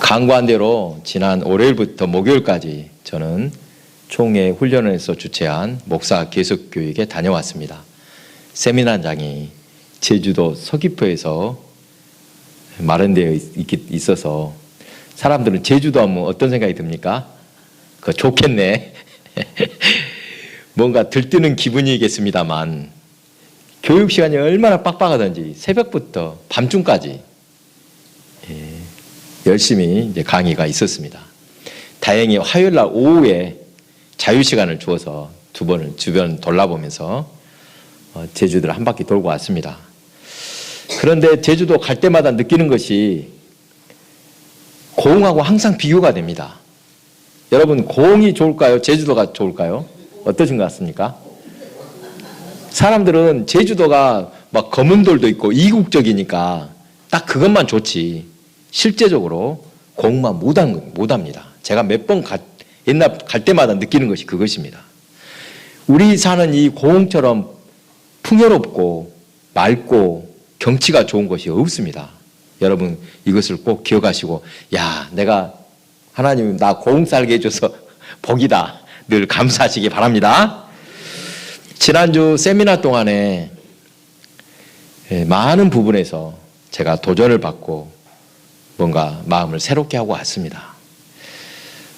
강구한 대로 지난 월요일부터 목요일까지 저는 총회 훈련원에서 주최한 목사 계속교육에 다녀왔습니다. 세미나장이 제주도 서귀포에서 마련되어 있어서 사람들은 제주도 하면 어떤 생각이 듭니까? 그거 좋겠네. 뭔가 들뜨는 기분이겠습니다만 교육 시간이 얼마나 빡빡하든지 새벽부터 밤중까지 열심히 이제 강의가 있었습니다. 다행히 화요일 날 오후에 자유시간을 주어서 두 번을 주변 돌아보면서 제주도를 한 바퀴 돌고 왔습니다. 그런데 제주도 갈 때마다 느끼는 것이 고흥하고 항상 비교가 됩니다. 여러분, 고흥이 좋을까요? 제주도가 좋을까요? 어떠신 것 같습니까? 사람들은 제주도가 막 검은 돌도 있고 이국적이니까 딱 그것만 좋지 실제적으로 고흥만 못합니다. 제가 몇 번 옛날 갈 때마다 느끼는 것이 그것입니다. 우리 사는 이 고흥처럼 풍요롭고 맑고 경치가 좋은 것이 없습니다. 여러분 이것을 꼭 기억하시고 내가 하나님 나 고흥 살게 해줘서 복이다. 늘 감사하시기 바랍니다. 지난주 세미나 동안에 많은 부분에서 제가 도전을 받고 뭔가 마음을 새롭게 하고 왔습니다.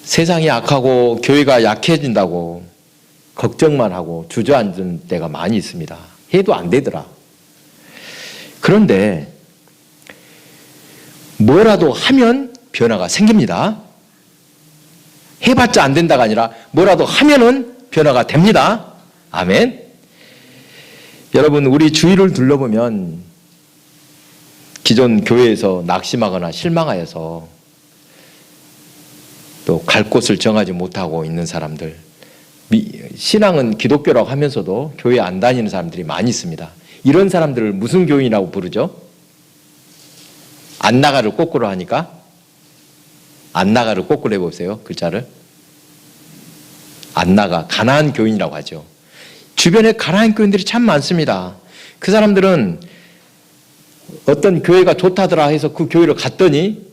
세상이 악하고 교회가 약해진다고 걱정만 하고 주저앉은 때가 많이 있습니다. 해도 안 되더라. 그런데 뭐라도 하면 변화가 생깁니다. 해봤자 안 된다가 아니라 뭐라도 하면은 변화가 됩니다. 아멘. 여러분 우리 주위를 둘러보면 기존 교회에서 낙심하거나 실망하여서 또 갈 곳을 정하지 못하고 있는 사람들, 신앙은 기독교라고 하면서도 교회 안 다니는 사람들이 많이 있습니다. 이런 사람들을 무슨 교인이라고 부르죠? 안 나가를 거꾸로 하니까 안 나가를 거꾸로 해보세요. 글자를 안 나가, 가난한 교인이라고 하죠. 주변에 가난한 교인들이 참 많습니다. 그 사람들은 어떤 교회가 좋다더라 해서 그 교회를 갔더니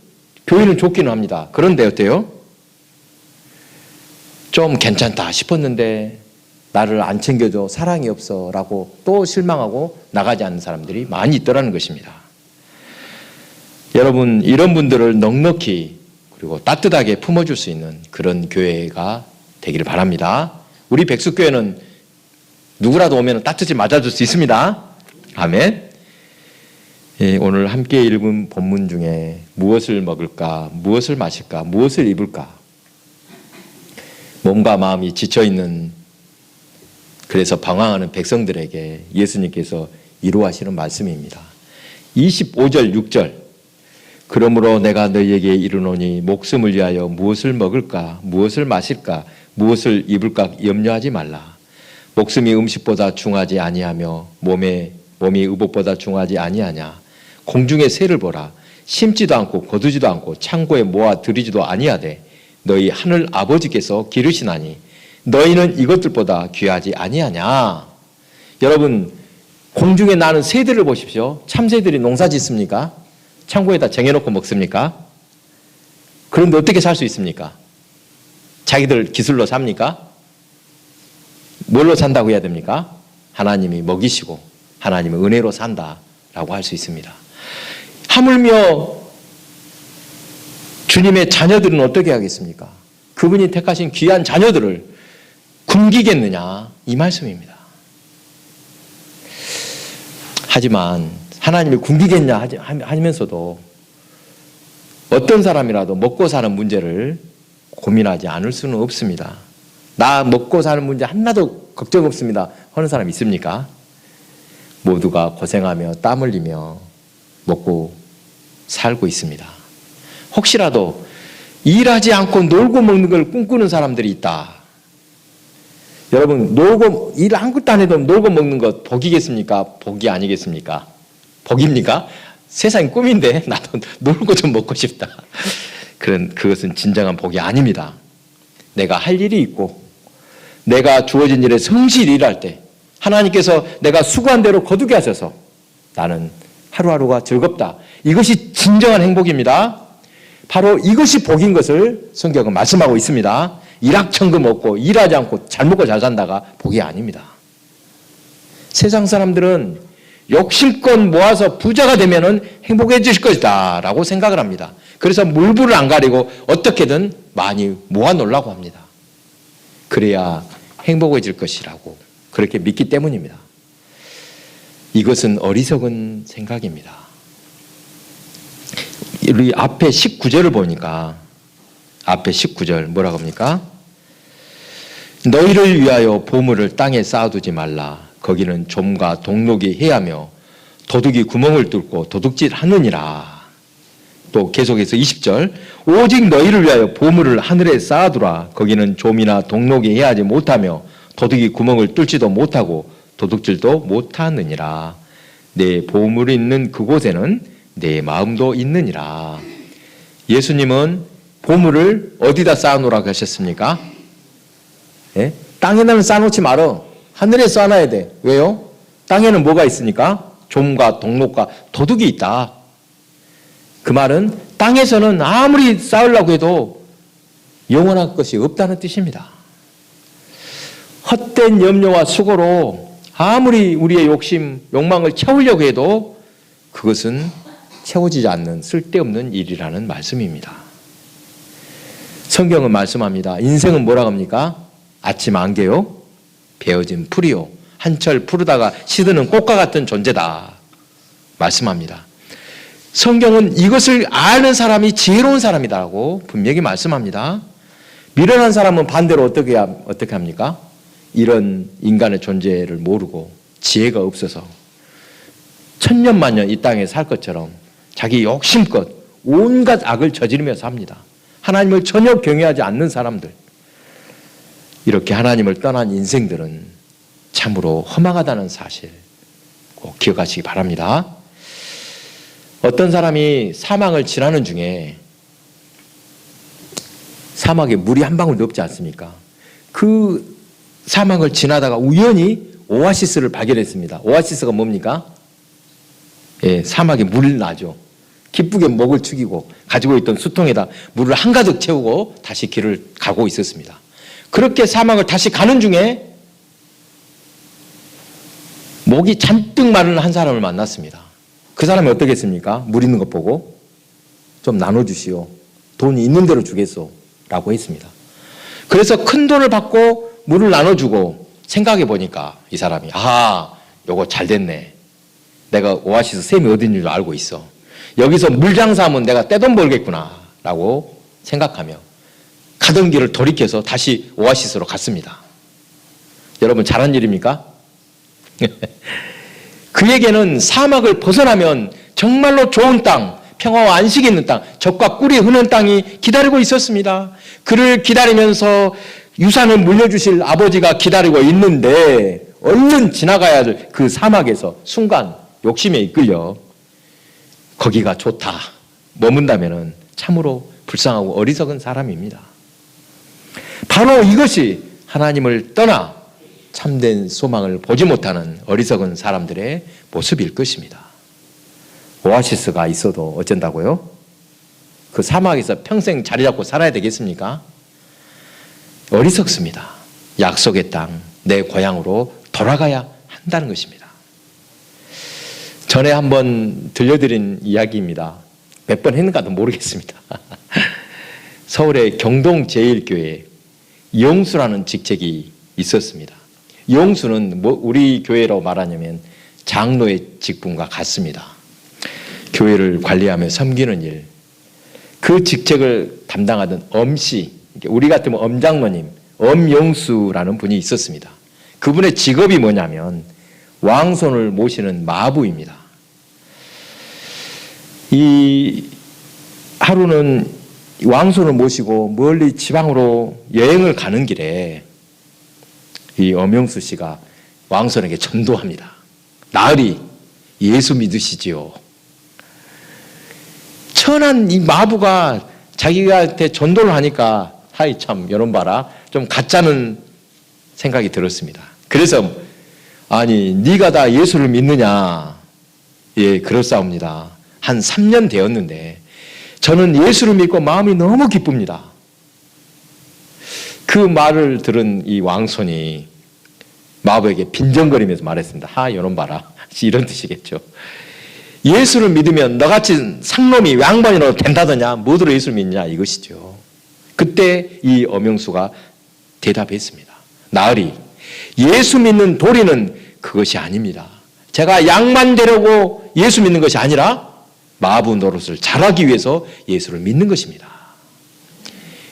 교회는 좋기는 합니다. 그런데 어때요? 좀 괜찮다 싶었는데 나를 안 챙겨줘, 사랑이 없어 라고 또 실망하고 나가지 않는 사람들이 많이 있더라는 것입니다. 여러분 이런 분들을 넉넉히 그리고 따뜻하게 품어줄 수 있는 그런 교회가 되기를 바랍니다. 우리 백숙교회는 누구라도 오면 따뜻히 맞아줄 수 있습니다. 아멘. 오늘 함께 읽은 본문 중에 무엇을 먹을까, 무엇을 마실까, 무엇을 입을까, 몸과 마음이 지쳐있는 그래서 방황하는 백성들에게 예수님께서 이루하시는 말씀입니다. 25절 6절 그러므로 내가 너희에게 이르노니 목숨을 위하여 무엇을 먹을까, 무엇을 마실까, 무엇을 입을까 염려하지 말라. 목숨이 음식보다 중하지 아니하며 몸이 의복보다 중하지 아니하냐. 공중의 새를 보라. 심지도 않고 거두지도 않고 창고에 모아 들이지도 아니하되 너희 하늘 아버지께서 기르시나니 너희는 이것들보다 귀하지 아니하냐. 여러분 공중에 나는 새들을 보십시오. 참새들이 농사 짓습니까? 창고에다 쟁여놓고 먹습니까? 그런데 어떻게 살 수 있습니까? 자기들 기술로 삽니까? 뭘로 산다고 해야 됩니까? 하나님이 먹이시고 하나님의 은혜로 산다라고 할 수 있습니다. 하물며 주님의 자녀들은 어떻게 하겠습니까? 그분이 택하신 귀한 자녀들을 굶기겠느냐 이 말씀입니다. 하지만 하나님이 굶기겠냐 하면서도 어떤 사람이라도 먹고 사는 문제를 고민하지 않을 수는 없습니다. 나 먹고 사는 문제 하나도 걱정 없습니다 하는 사람 있습니까? 모두가 고생하며 땀 흘리며 먹고 살고 있습니다. 혹시라도 일하지 않고 놀고 먹는 걸 꿈꾸는 사람들이 있다. 여러분 놀고 일 한 것도 안 해도 놀고 먹는 것 복이겠습니까? 복이 아니겠습니까? 복입니까? 세상이 꿈인데 나도 놀고 좀 먹고 싶다. 그것은 진정한 복이 아닙니다. 내가 할 일이 있고 내가 주어진 일에 성실히 일할 때 하나님께서 내가 수고한 대로 거두게 하셔서 나는 하루하루가 즐겁다. 이것이 진정한 행복입니다. 바로 이것이 복인 것을 성경은 말씀하고 있습니다. 일확천금 없고 일하지 않고 잘 먹고 잘 산다가 복이 아닙니다. 세상 사람들은 욕심껏 모아서 부자가 되면은 행복해질 것이다 라고 생각을 합니다. 그래서 물불을 안 가리고 어떻게든 많이 모아놓으려고 합니다. 그래야 행복해질 것이라고 그렇게 믿기 때문입니다. 이것은 어리석은 생각입니다. 우리 앞에 19절을 보니까 앞에 19절 뭐라고 합니까? 너희를 위하여 보물을 땅에 쌓아두지 말라. 거기는 좀과 동록이 해하며 도둑이 구멍을 뚫고 도둑질 하느니라. 또 계속해서 20절 오직 너희를 위하여 보물을 하늘에 쌓아두라. 거기는 좀이나 동록이 해하지 못하며 도둑이 구멍을 뚫지도 못하고 도둑질도 못하느니라. 내 보물이 있는 그곳에는 내 마음도 있느니라. 예수님은 보물을 어디다 쌓아놓으라고 하셨습니까? 예? 땅에는 쌓아놓지 말어. 하늘에 쌓아놔야 돼. 왜요? 땅에는 뭐가 있으니까? 좀과 동록과 도둑이 있다. 그 말은 땅에서는 아무리 쌓으려고 해도 영원한 것이 없다는 뜻입니다. 헛된 염려와 수고로 아무리 우리의 욕심, 욕망을 채우려고 해도 그것은 채워지지 않는 쓸데없는 일이라는 말씀입니다. 성경은 말씀합니다. 인생은 뭐라고 합니까? 아침 안개요, 베어진 풀이요, 한철 푸르다가 시드는 꽃과 같은 존재다 말씀합니다. 성경은 이것을 아는 사람이 지혜로운 사람이다라고 분명히 말씀합니다. 미련한 사람은 반대로 어떻게 합니까? 이런 인간의 존재를 모르고 지혜가 없어서 천년만년 이 땅에 살 것처럼 자기 욕심껏 온갖 악을 저지르며 삽니다. 하나님을 전혀 경외하지 않는 사람들, 이렇게 하나님을 떠난 인생들은 참으로 허망하다는 사실 꼭 기억하시기 바랍니다. 어떤 사람이 사막을 지나는 중에 사막에 물이 한 방울도 없지 않습니까? 그 사막을 지나다가 우연히 오아시스를 발견했습니다. 오아시스가 뭡니까? 예, 사막에 물이 나죠. 기쁘게 목을 축이고 가지고 있던 수통에다 물을 한가득 채우고 다시 길을 가고 있었습니다. 그렇게 사막을 다시 가는 중에 목이 잔뜩 마른 한 사람을 만났습니다. 그 사람이 어떻게 했습니까? 물 있는 것 보고 좀 나눠주시오. 돈이 있는 대로 주겠소. 라고 했습니다. 그래서 큰 돈을 받고 물을 나눠주고 생각해 보니까 이 사람이 요거 잘 됐네. 내가 오아시스 샘이 어딘 줄 알고 있어. 여기서 물 장사하면 내가 떼돈 벌겠구나 라고 생각하며 가던 길을 돌이켜서 다시 오아시스로 갔습니다. 여러분 잘한 일입니까? 그에게는 사막을 벗어나면 정말로 좋은 땅, 평화와 안식이 있는 땅, 젖과 꿀이 흐르는 땅이 기다리고 있었습니다. 그를 기다리면서 유산을 물려주실 아버지가 기다리고 있는데 얼른 지나가야 할 그 사막에서 순간 욕심에 이끌려 거기가 좋다 머문다면 참으로 불쌍하고 어리석은 사람입니다. 바로 이것이 하나님을 떠나 참된 소망을 보지 못하는 어리석은 사람들의 모습일 것입니다. 오아시스가 있어도 어쩐다고요? 그 사막에서 평생 자리 잡고 살아야 되겠습니까? 어리석습니다. 약속의 땅, 내 고향으로 돌아가야 한다는 것입니다. 전에 한번 들려드린 이야기입니다. 몇 번 했는가도 모르겠습니다. 서울의 경동제일교회 이용수라는 직책이 있었습니다. 이용수는 우리 교회로 말하냐면 장로의 직분과 같습니다. 교회를 관리하며 섬기는 일, 그 직책을 담당하던 엄씨, 우리 같으면 엄장로님, 엄용수라는 분이 있었습니다. 그분의 직업이 뭐냐면 왕손을 모시는 마부입니다. 이 하루는 왕손을 모시고 멀리 지방으로 여행을 가는 길에 이 엄용수 씨가 왕손에게 전도합니다. 나으리, 예수 믿으시지요. 천한 이 마부가 자기한테 전도를 하니까 하이 참 여론 봐라 좀 가짜는 생각이 들었습니다. 그래서 아니 네가 다 예수를 믿느냐? 예, 그렇사옵니다. 한 3년 되었는데 저는 예수를 믿고 마음이 너무 기쁩니다. 그 말을 들은 이 왕손이 마부에게 빈정거리면서 말했습니다. 하, 요놈 봐라. 이런 뜻이겠죠. 예수를 믿으면 너같이 상놈이 양반이라도 된다더냐? 뭐들어 예수를 믿냐? 이것이죠. 그때 이 엄영수가 대답했습니다. 나으리, 예수 믿는 도리는 그것이 아닙니다. 제가 양만 되려고 예수 믿는 것이 아니라 마부 노릇을 잘하기 위해서 예수를 믿는 것입니다.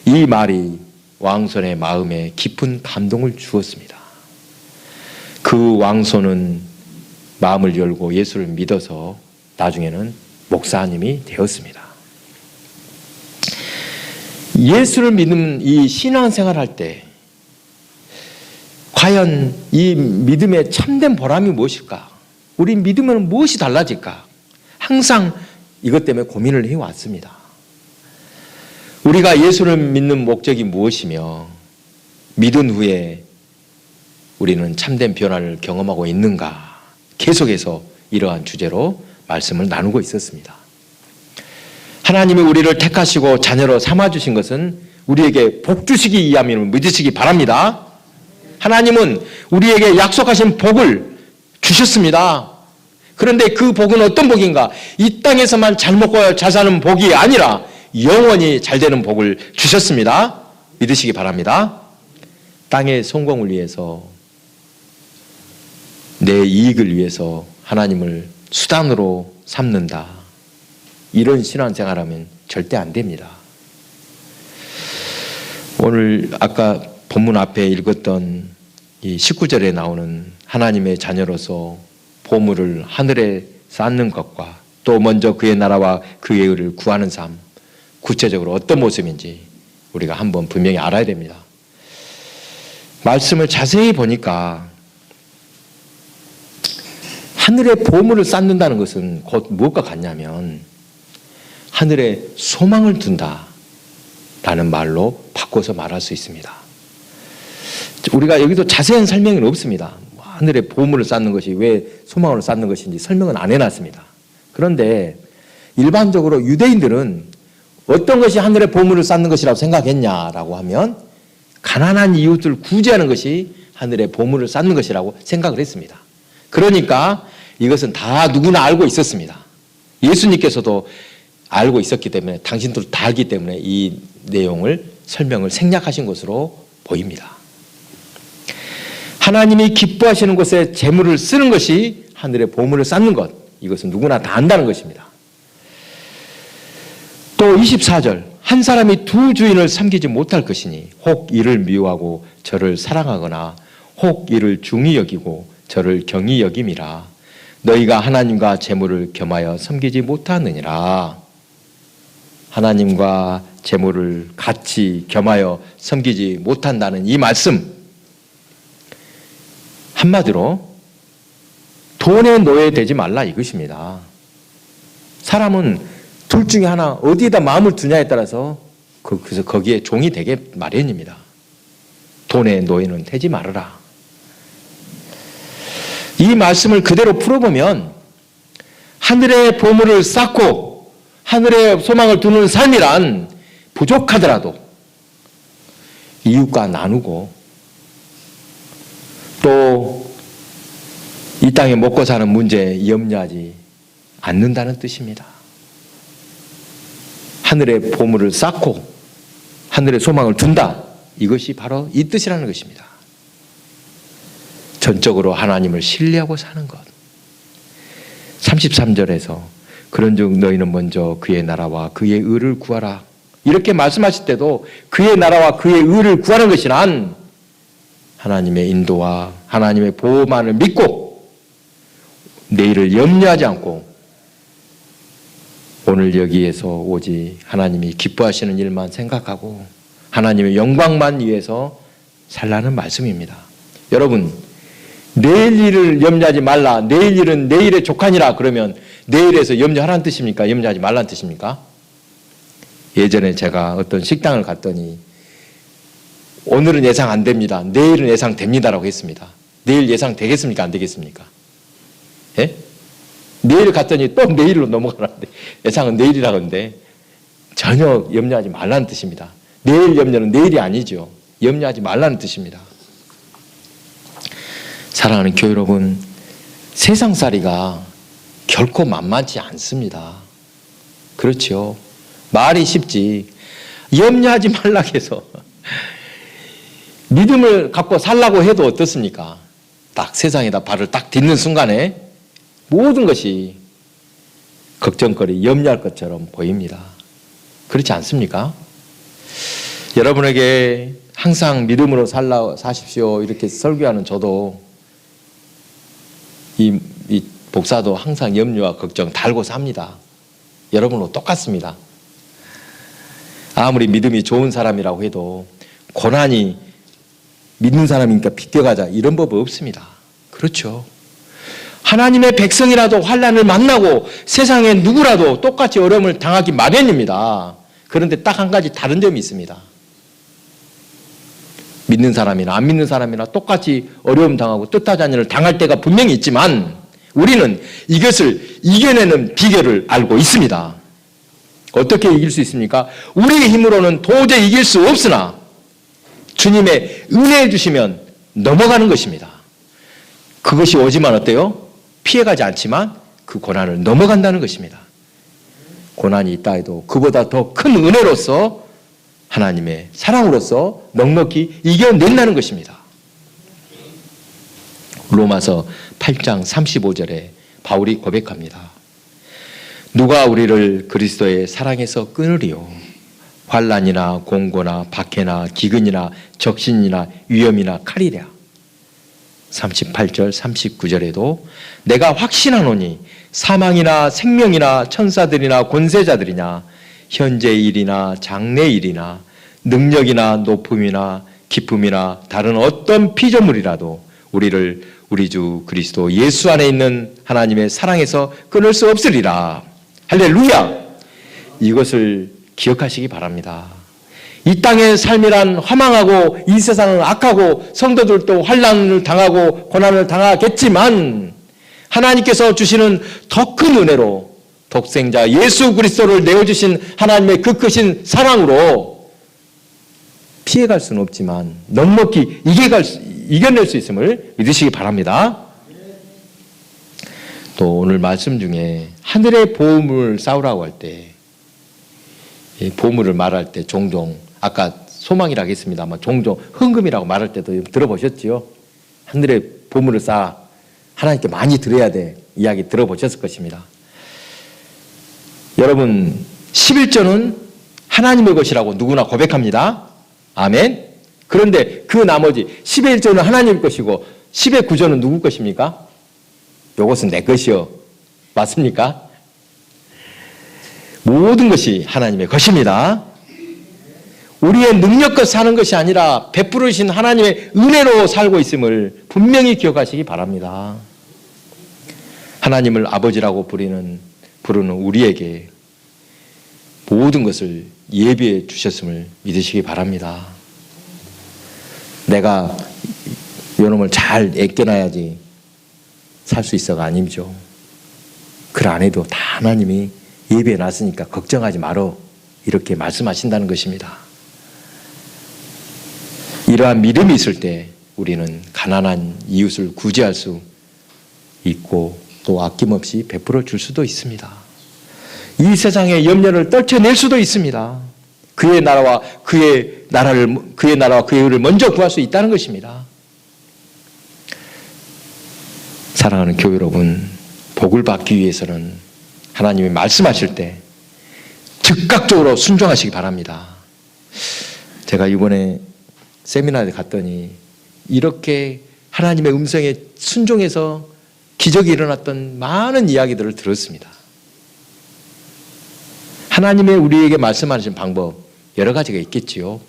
이 말이 왕손의 마음에 깊은 감동을 주었습니다. 그 왕손은 마음을 열고 예수를 믿어서 나중에는 목사님이 되었습니다. 예수를 믿는 이 신앙생활 할 때 과연 이 믿음의 참된 보람이 무엇일까? 우리 믿으면 무엇이 달라질까? 항상 이것 때문에 고민을 해왔습니다. 우리가 예수를 믿는 목적이 무엇이며 믿은 후에 우리는 참된 변화를 경험하고 있는가? 계속해서 이러한 주제로 말씀을 나누고 있었습니다. 하나님이 우리를 택하시고 자녀로 삼아주신 것은 우리에게 복 주시기 위함임을 믿으시기 바랍니다. 하나님은 우리에게 약속하신 복을 주셨습니다. 그런데 그 복은 어떤 복인가? 이 땅에서만 잘 먹고 잘 사는 복이 아니라 영원히 잘 되는 복을 주셨습니다. 믿으시기 바랍니다. 땅의 성공을 위해서, 내 이익을 위해서 하나님을 수단으로 삼는다. 이런 신앙생활하면 절대 안 됩니다. 오늘 아까 본문 앞에 읽었던 이 19절에 나오는 하나님의 자녀로서 보물을 하늘에 쌓는 것과 또 먼저 그의 나라와 그의 의를 구하는 삶, 구체적으로 어떤 모습인지 우리가 한번 분명히 알아야 됩니다. 말씀을 자세히 보니까 하늘에 보물을 쌓는다는 것은 곧 무엇과 같냐면 하늘에 소망을 둔다라는 말로 바꿔서 말할 수 있습니다. 우리가 여기도 자세한 설명은 없습니다. 하늘에 보물을 쌓는 것이 왜 소망으로 쌓는 것인지 설명은 안 해놨습니다. 그런데 일반적으로 유대인들은 어떤 것이 하늘에 보물을 쌓는 것이라고 생각했냐라고 하면 가난한 이웃을 구제하는 것이 하늘에 보물을 쌓는 것이라고 생각을 했습니다. 그러니까 이것은 다 누구나 알고 있었습니다. 예수님께서도 알고 있었기 때문에, 당신들도 다 알기 때문에 이 내용을 설명을 생략하신 것으로 보입니다. 하나님이 기뻐하시는 곳에 재물을 쓰는 것이 하늘에 보물을 쌓는 것, 이것은 누구나 다 안다는 것입니다. 또 24절, 한 사람이 두 주인을 섬기지 못할 것이니 혹 이를 미워하고 저를 사랑하거나 혹 이를 중히 여기고 저를 경히 여김이라. 너희가 하나님과 재물을 겸하여 섬기지 못하느니라. 하나님과 재물을 같이 겸하여 섬기지 못한다는 이 말씀, 한마디로 돈의 노예되지 말라 이것입니다. 사람은 둘 중에 하나 어디에다 마음을 두냐에 따라서 그래서 거기에 종이 되게 마련입니다. 돈의 노예는 되지 말아라. 이 말씀을 그대로 풀어보면 하늘의 보물을 쌓고 하늘의 소망을 두는 삶이란 부족하더라도 이웃과 나누고 또 이 땅에 먹고 사는 문제에 염려하지 않는다는 뜻입니다. 하늘의 보물을 쌓고 하늘의 소망을 둔다. 이것이 바로 이 뜻이라는 것입니다. 전적으로 하나님을 신뢰하고 사는 것. 33절에서 그런즉 너희는 먼저 그의 나라와 그의 의를 구하라. 이렇게 말씀하실 때도 그의 나라와 그의 의를 구하는 것이란 하나님의 인도와 하나님의 보호만을 믿고 내일을 염려하지 않고 오늘 여기에서 오직 하나님이 기뻐하시는 일만 생각하고 하나님의 영광만 위해서 살라는 말씀입니다. 여러분, 내일 일을 염려하지 말라. 내일 일은 내일에 족하니라. 그러면 내일에서 염려하라는 뜻입니까? 염려하지 말라는 뜻입니까? 예전에 제가 어떤 식당을 갔더니 오늘은 예상 안 됩니다. 내일은 예상됩니다라고 했습니다. 내일 예상되겠습니까? 안 되겠습니까? 예? 내일 갔더니 또 내일로 넘어가는데 예상은 내일이라고 하는데 전혀 염려하지 말라는 뜻입니다. 내일 염려는 내일이 아니죠. 염려하지 말라는 뜻입니다. 사랑하는 교회 여러분, 세상살이가 결코 만만치 않습니다. 그렇죠. 말이 쉽지. 염려하지 말라고 해서 믿음을 갖고 살라고 해도 어떻습니까? 딱 세상에다 발을 딱 딛는 순간에 모든 것이 걱정거리, 염려할 것처럼 보입니다. 그렇지 않습니까? 여러분에게 항상 믿음으로 사십시오 이렇게 설교하는 저도 이 목사도 항상 염려와 걱정 달고 삽니다. 여러분과 똑같습니다. 아무리 믿음이 좋은 사람이라고 해도 고난이 믿는 사람이니까 비껴가자 이런 법 없습니다. 그렇죠. 하나님의 백성이라도 환난을 만나고 세상에 누구라도 똑같이 어려움을 당하기 마련입니다. 그런데 딱 한 가지 다른 점이 있습니다. 믿는 사람이나 안 믿는 사람이나 똑같이 어려움 당하고 뜻하지 않은 일을 당할 때가 분명히 있지만 우리는 이것을 이겨내는 비결을 알고 있습니다. 어떻게 이길 수 있습니까? 우리의 힘으로는 도저히 이길 수 없으나 주님의 은혜해 주시면 넘어가는 것입니다. 그것이 오지만 어때요? 피해가지 않지만 그 고난을 넘어간다는 것입니다. 고난이 있다 해도 그보다 더 큰 은혜로서 하나님의 사랑으로서 넉넉히 이겨낸다는 것입니다. 로마서 8장 35절에 바울이 고백합니다. 누가 우리를 그리스도의 사랑에서 끊으리요? 환난이나 공고나 박해나 기근이나 적신이나 위험이나 칼이랴. 38절 39절에도 내가 확신하노니 사망이나 생명이나 천사들이나 권세자들이냐 현재의 일이나 장래의 일이나 능력이나 높음이나 기쁨이나 다른 어떤 피조물이라도 우리를 우리 주 그리스도 예수 안에 있는 하나님의 사랑에서 끊을 수 없으리라. 할렐루야! 이것을 기억하시기 바랍니다. 이 땅의 삶이란 화망하고 이 세상은 악하고 성도들도 환난을 당하고 고난을 당하겠지만 하나님께서 주시는 더 큰 은혜로 독생자 예수 그리스도를 내어주신 하나님의 그 크신 사랑으로 피해갈 수는 없지만 넉넉히 이겨낼 수 있음을 믿으시기 바랍니다. 또 오늘 말씀 중에 하늘의 보물을 쌓으라고 할 때 보물을 말할 때 종종 아까 소망이라고 했습니다만 종종 헌금이라고 말할 때도 들어보셨지요? 하늘의 보물을 쌓아 하나님께 많이 드려야 돼 이야기 들어보셨을 것입니다. 여러분 11조는 하나님의 것이라고 누구나 고백합니다. 아멘. 그런데 그 나머지 10의 1조는 하나님의 것이고 10의 9조는 누구 것입니까? 이것은 내 것이요. 맞습니까? 모든 것이 하나님의 것입니다. 우리의 능력껏 사는 것이 아니라 베푸르신 하나님의 은혜로 살고 있음을 분명히 기억하시기 바랍니다. 하나님을 아버지라고 부르는 우리에게 모든 것을 예비해 주셨음을 믿으시기 바랍니다. 내가 요놈을 잘 애껴놔야지 살 수 있어가 아니죠. 그 안에도 다 하나님이 예비해 놨으니까 걱정하지 말어 이렇게 말씀하신다는 것입니다. 이러한 믿음이 있을 때 우리는 가난한 이웃을 구제할 수 있고 또 아낌없이 베풀어 줄 수도 있습니다. 이 세상의 염려를 떨쳐낼 수도 있습니다. 그의 나라와 그의 의를 먼저 구할 수 있다는 것입니다. 사랑하는 교회 여러분, 복을 받기 위해서는 하나님이 말씀하실 때 즉각적으로 순종하시기 바랍니다. 제가 이번에 세미나에 갔더니 이렇게 하나님의 음성에 순종해서 기적이 일어났던 많은 이야기들을 들었습니다. 하나님의 우리에게 말씀하시는 방법 여러 가지가 있겠지요.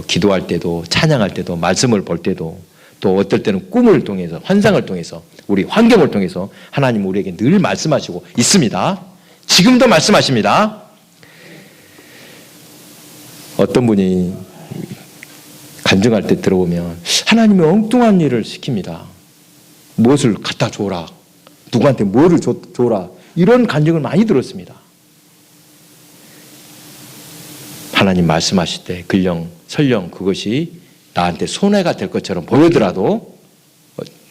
기도할 때도 찬양할 때도 말씀을 볼 때도 또 어떨 때는 꿈을 통해서 환상을 통해서 우리 환경을 통해서 하나님 우리에게 늘 말씀하시고 있습니다. 지금도 말씀하십니다. 어떤 분이 간증할 때 들어보면 하나님이 엉뚱한 일을 시킵니다. 무엇을 갖다 줘라. 누구한테 뭐를 줘라. 이런 간증을 많이 들었습니다. 하나님 말씀하실 때 설령 그것이 나한테 손해가 될 것처럼 보이더라도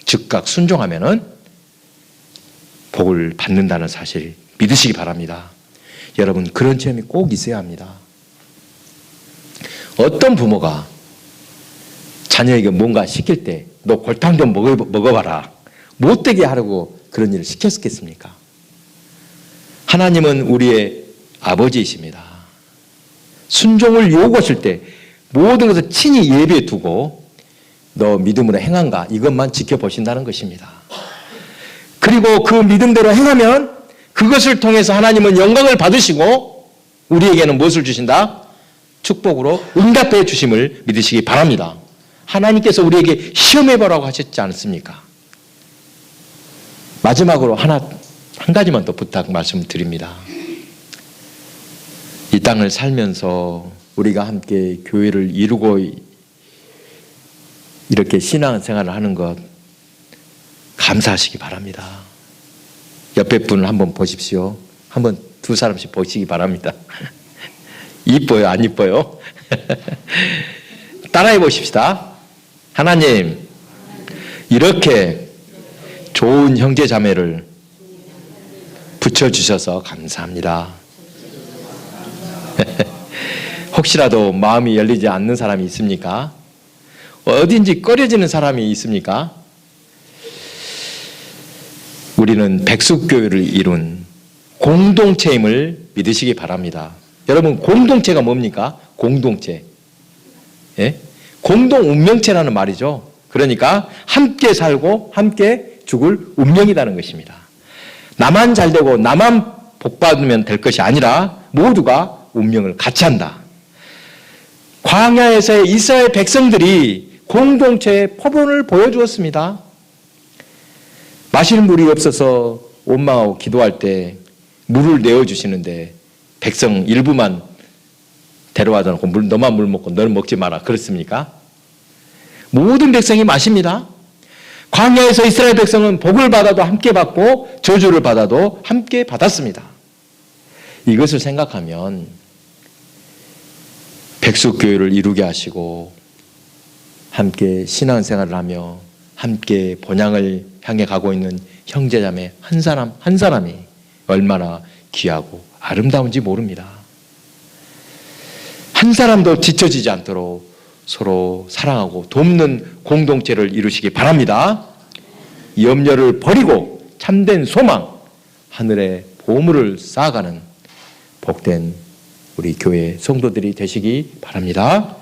즉각 순종하면은 복을 받는다는 사실 믿으시기 바랍니다. 여러분, 그런 체험이 꼭 있어야 합니다. 어떤 부모가 자녀에게 뭔가 시킬 때 너 골탕 좀 먹어봐라, 못되게 하려고 그런 일을 시켰겠습니까? 하나님은 우리의 아버지이십니다. 순종을 요구하실 때 모든 것을 친히 예비해 두고 너 믿음으로 행한가 이것만 지켜보신다는 것입니다. 그리고 그 믿음대로 행하면 그것을 통해서 하나님은 영광을 받으시고 우리에게는 무엇을 주신다? 축복으로 응답해 주심을 믿으시기 바랍니다. 하나님께서 우리에게 시험해보라고 하셨지 않습니까? 마지막으로 한 가지만 더 부탁 말씀드립니다. 이 땅을 살면서 우리가 함께 교회를 이루고 이렇게 신앙생활을 하는 것 감사하시기 바랍니다. 옆에 분을 한번 보십시오. 한번 두 사람씩 보시기 바랍니다. 이뻐요? 안 이뻐요? 따라해 보십시다. 하나님, 이렇게 좋은 형제 자매를 붙여주셔서 감사합니다. 혹시라도 마음이 열리지 않는 사람이 있습니까? 어딘지 꺼려지는 사람이 있습니까? 우리는 백숙교회를 이룬 공동체임을 믿으시기 바랍니다. 여러분, 공동체가 뭡니까? 공동체. 예? 공동 운명체라는 말이죠. 그러니까 함께 살고 함께 죽을 운명이라는 것입니다. 나만 잘되고 나만 복받으면 될 것이 아니라 모두가 운명을 같이 한다. 광야에서의 이스라엘 백성들이 공동체의 포본을 보여주었습니다. 마실 물이 없어서 원망하고 기도할 때 물을 내어주시는데 백성 일부만 데려와서 놓고 너만 물 먹고 너는 먹지 마라, 그렇습니까? 모든 백성이 마십니다. 광야에서 이스라엘 백성은 복을 받아도 함께 받고 저주를 받아도 함께 받았습니다. 이것을 생각하면 백숙교회를 이루게 하시고 함께 신앙생활을 하며 함께 본향을 향해 가고 있는 형제자매 한 사람 한 사람이 얼마나 귀하고 아름다운지 모릅니다. 한 사람도 지쳐지지 않도록 서로 사랑하고 돕는 공동체를 이루시기 바랍니다. 염려를 버리고 참된 소망, 하늘의 보물을 쌓아가는 복된 우리 교회 성도들이 되시기 바랍니다.